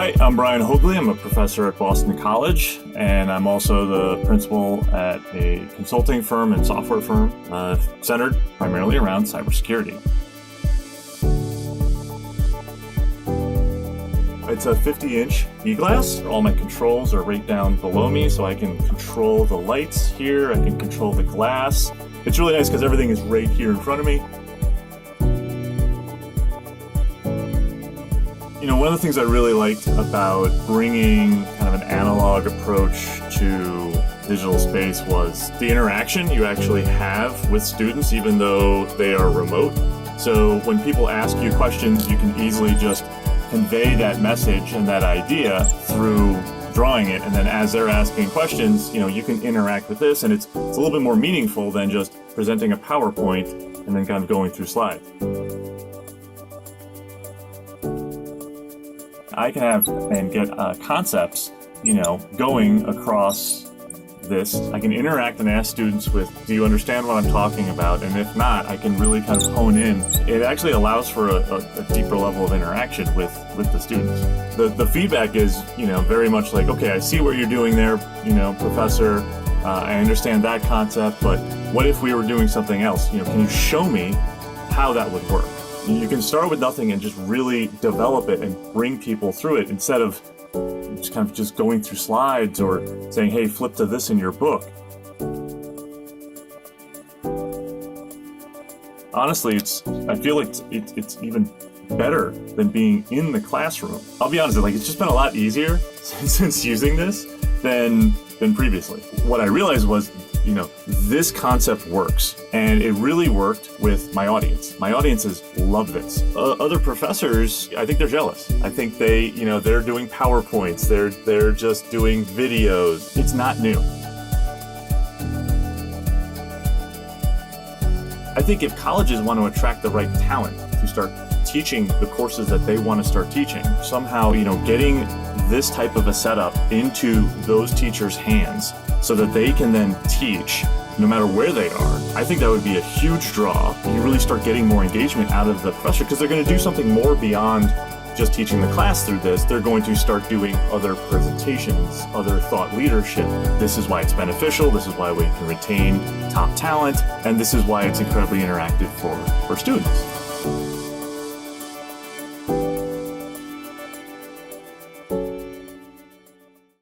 Hi, I'm Brian Haugli. I'm a professor at Boston College, and I'm also the principal at a consulting firm and software firm centered primarily around cybersecurity. It's a 50-inch eGlass. All my controls are right down below me, so I can control the lights here, I can control the glass. It's really nice because everything is right here in front of me. You know, one of the things I really liked about bringing kind of an analog approach to digital space was the interaction you actually have with students, even though they are remote. So when people ask you questions, you can easily just convey that message and that idea through drawing it. And then as they're asking questions, you know, you can interact with this, and it's a little bit more meaningful than just presenting a PowerPoint and then kind of going through slides. I can have and get concepts, you know, going across this. I can interact and ask students with, do you understand what I'm talking about? And if not, I can really kind of hone in. It actually allows for a deeper level of interaction with the students. The feedback is, you know, very much like, okay, I see what you're doing there, you know, professor, I understand that concept, but what if we were doing something else? You know, can you show me how that would work? You can start with nothing and just really develop it and bring people through it instead of just kind of just going through slides or saying, hey, flip to this in your book. Honestly, I feel like it's even better than being in the classroom. I'll be honest, like it's just been a lot easier since using this than previously. What I realized was, you know, this concept works, and it really worked with my audience. My audiences love this. Other professors, I think they're jealous. I think they're doing PowerPoints, they're just doing videos. It's not new. I think if colleges want to attract the right talent to start teaching the courses that they want to start teaching, somehow, you know, getting this type of a setup into those teachers' hands so that they can then teach no matter where they are, I think that would be a huge draw. You really start getting more engagement out of the professor because they're going to do something more beyond just teaching the class through this. They're going to start doing other presentations, other thought leadership. This is why it's beneficial. This is why we can retain top talent. And this is why it's incredibly interactive for students.